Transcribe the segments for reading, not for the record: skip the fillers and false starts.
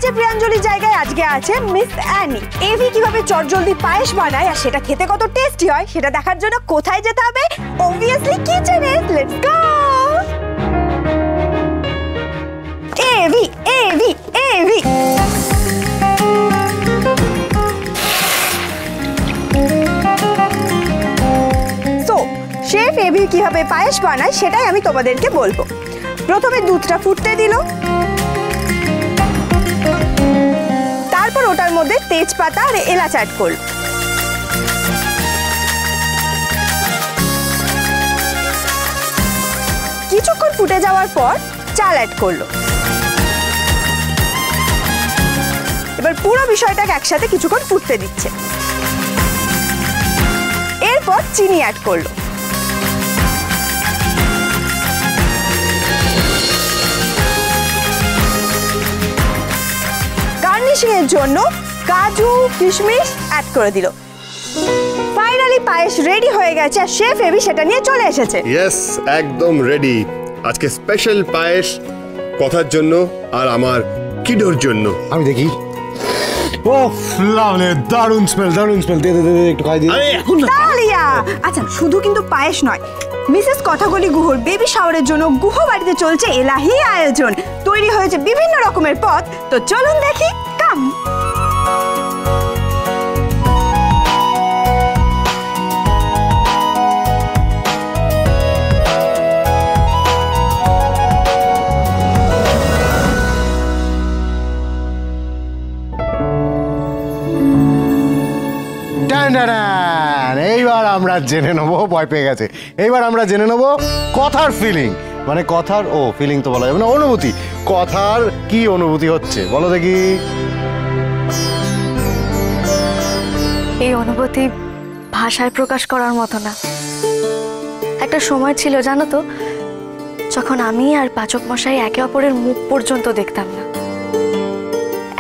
RJ প্রিয়াঞ্জলির জায়গায় আজকে আছে মিস অ্যানি। এভি কিভাবে চটজলদি পায়েস বানায় আর সেটা খেতে কত টেস্টি হয় সেটা দেখার জন্য কোথায় যেতে হবে? অবভিয়াসলি কিচেনে। Let's go. Avi Avi Avi chef Avi কিভাবে পায়েস বানায় সেটাই আমি তোমাদেরকে বলবো। প্রথমে দুধটা ফুটতে দিল, তারপর ওটার মধ্যে তেজপাতা আর এলাচ অ্যাড করল। কিছুক্ষণ ফুটে যাওয়ার পর চাল অ্যাড করলো। এবার পুরো বিষয়টাকে একসাথে কিছুক্ষণ ফুটতে দিচ্ছে। এরপর চিনি অ্যাড করলো। গার্নিশিং এর জন্য কাজু কিশমিশ অ্যাড করে দিল। ফাইনালি পায়েস রেডি হয়ে গেছে আর শেফ এভি সেটা নিয়ে চলে এসেছে। ইয়েস, একদম রেডি। আজকে স্পেশাল পায়েস কথার জন্য আর আমার কিডোর জন্য। আমি দেখি। ও লাভলি, দারুণ স্মেল, দারুণ স্মেল। দে দে দে একটু খাই দিই। আরে এখন না। তালিয়া। আচ্ছা, শুধু কিন্তু পায়েস নয়, মিসেস কথাকলি গুহর বেবি শাওয়ারের জন্য গুহ বাড়িতে চলছে এলাহি আয়োজন। তৈরি হয়েছে বিভিন্ন রকমের পদ, তো চলুন দেখি। কাম। এইবার আমরা জেনে নেবো, ভয় পেয়ে গেছে। এইবার আমরা জেনে নেবো কথার ফিলিং, মানে কথার ফিলিং তো বলা যাবে না, অনুভূতি। কথার কি অনুভূতি হচ্ছে বলো দেখি। এই অনুভূতি ভাষায় প্রকাশ করার মতো না। একটা সময় ছিল জানো তো, যখন আমি আর পাচক মশাই একে অপরের মুখ পর্যন্ত দেখতাম না,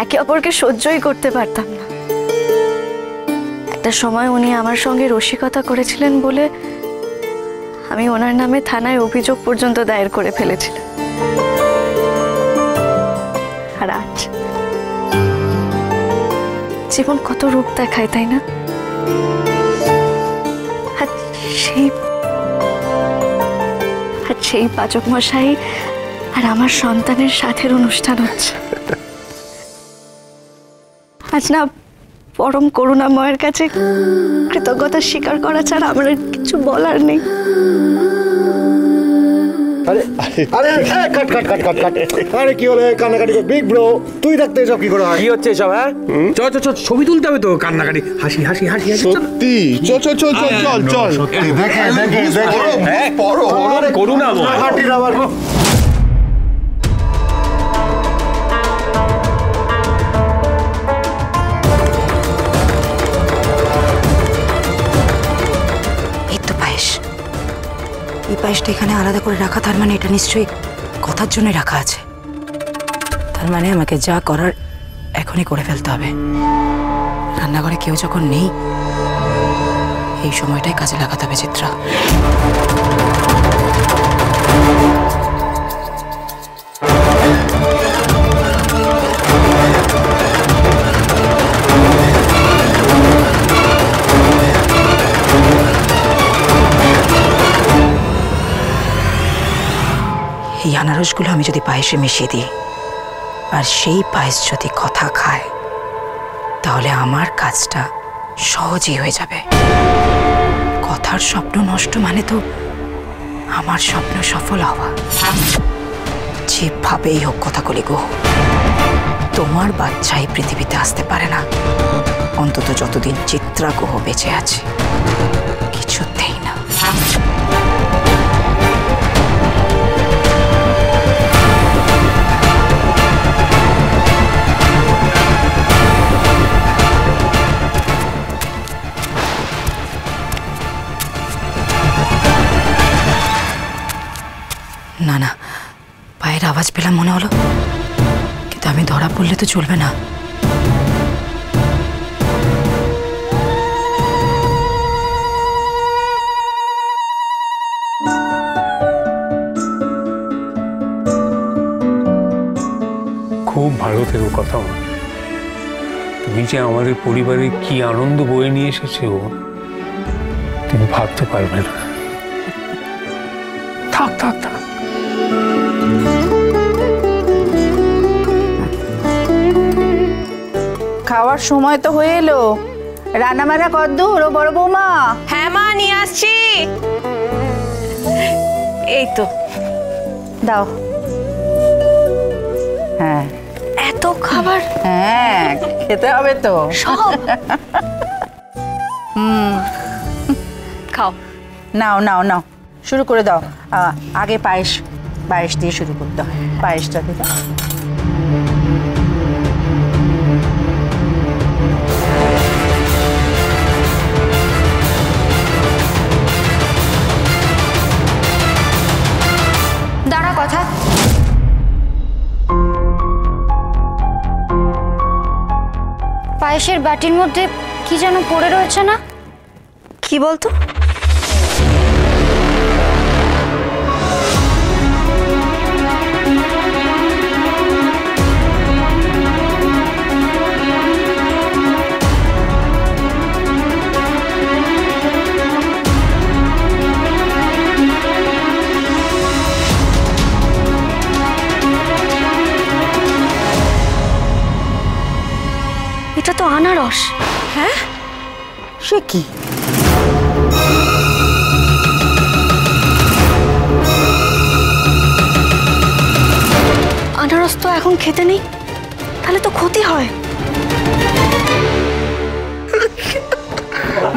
একে অপরকে সহ্যই করতে পারতাম না। একটা সময় উনি আমার সঙ্গে রসিকতা করেছিলেন বলে আমি ওনার নামে থানায় অভিযোগ পর্যন্ত দায়ের করে ফেলেছিলাম। আর আজ জীবন কত রূপ দেখায়, তাই না? আর সেই পাচক মশাই আর আমার সন্তানের সাথের অনুষ্ঠান হচ্ছে আজ। না, পরম করুণাময়ের কাছে কৃতজ্ঞতা স্বীকার করা ছাড়া আমার কিছু বলার নেই। আরে আরে কাট কাট কাট কাট কাট। আরে কি হলো কান্নাকাটি? বিগ ব্রো, তুই থাকতে এসব কি করে হয়? কি হচ্ছে এসব? হ্যাঁ, চল চল চল, ছবি তুলতে হবে তো। কান্নাকাটি, হাসি হাসি হাসি হাসি। সত্যি? চল চল চল চল চল চল। সত্যি দেখে দেখে দেখে পড়ো করুণাময়। হাঁটির আবার এই পায়েসটা এখানে আলাদা করে রাখা, তার মানে এটা নিশ্চয়ই কথার জন্য রাখা আছে। তার মানে আমাকে যা করার এখনই করে ফেলতে হবে। রান্নাঘরে কেউ যখন নেই, এই সময়টাই কাজে লাগাতে হবে চিত্রা। এই আনারসগুলো আমি যদি পায়েসে মিশিয়ে দিই আর সেই পায়েস যদি কথা খায়, তাহলে আমার কাজটা সহজই হয়ে যাবে। কথার স্বপ্ন নষ্ট মানে তো আমার স্বপ্ন সফল হওয়া। যেভাবেই হোক কথাকলি গো, তোমার বাচ্চা এই পৃথিবীতে আসতে পারে না, অন্তত যতদিন চিত্রা গুহ বেঁচে আছে। কিছুতেই না। না না, পায়ের আওয়াজ পেলাম মনে হলো, কিন্তু আমি ধরা পড়লে তো চলবে না। খুব ভালো থেকো কথা মা। তুমি যে আমাদের পরিবারে কি আনন্দ বয়ে নিয়ে এসেছো তুমি ভাবতে পারবে না। থাক থাক থাক। খাওয়ার সময় তো হয়ে এলো। রান্না বান্না কদ্দূর ও বড় বৌমা? হ্যাঁ মা, নিয়ে আসছি। এই তো দাও। হ্যাঁ এত খাবার হ্যাঁ, খেতে হবে তো। সব খাও। নাও নাও নাও, শুরু করে দাও। আগে পায়েস, পায়েস দিয়ে শুরু করতে হয়। পায়েসটা দিয়ে দাও। দাঁড়া কথা। পায়েসের বাটির মধ্যে কি যেন পড়ে রয়েছে না? কি বলতো? এটা তো আনারস। হ্যাঁ, সে কি? আনারস তো এখন খেতে নেই, তাহলে তো ক্ষতি হয়।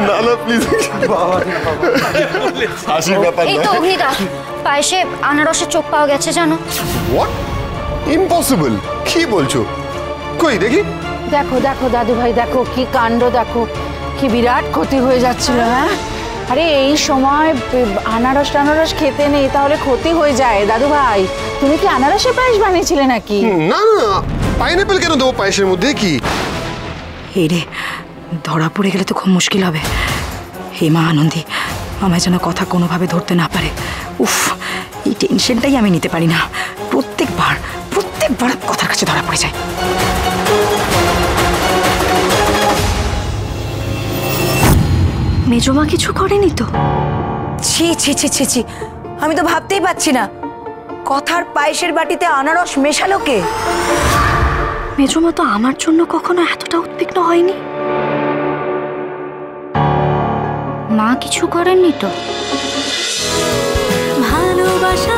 না না প্লিজ, হাসির ব্যাপার এই না। তো অগ্নিদা, পায়েসে আনারসের চোখ পাওয়া গেছে জানো? হোয়াট? ইম্পসিবল! কি বলছো? কই দেখি। দেখো দেখো দাদু ভাই, দেখো কি কাণ্ড, দেখো কি বিরাট ক্ষতি হয়ে যাচ্ছিল। হ্যাঁ, আরে এই সময় আনারস টানারস খেতে নেই, তাহলে ক্ষতি হয়ে যায়। দাদু ভাই, তুমি কি আনারসের পায়েস বানিয়েছিলে নাকি? না না, পাইনাপেল কেন দেবো পায়েসের মধ্যে? কি এই রে, ধরা পড়ে গেলে তো খুব মুশকিল হবে। হে মা আনন্দী, আমায় যেন কথা কোনোভাবে ধরতে না পারে। উফ, এই টেনশনটাই আমি নিতে পারি না। প্রত্যেকবার কথার কাছে ধরা পড়ে যায়। মেজমা কিছু করেনি তো? ছি ছি ছি ছি ছি, আমি তো ভাবতেই পারছি না, কথার পায়েসের বাটিতে আনারস মেশালো কে? মেজমা তো আমার জন্য কখনো এতটা উদ্বিগ্ন হয়নি। মা কিছু করেননি তো? ভালোবাসা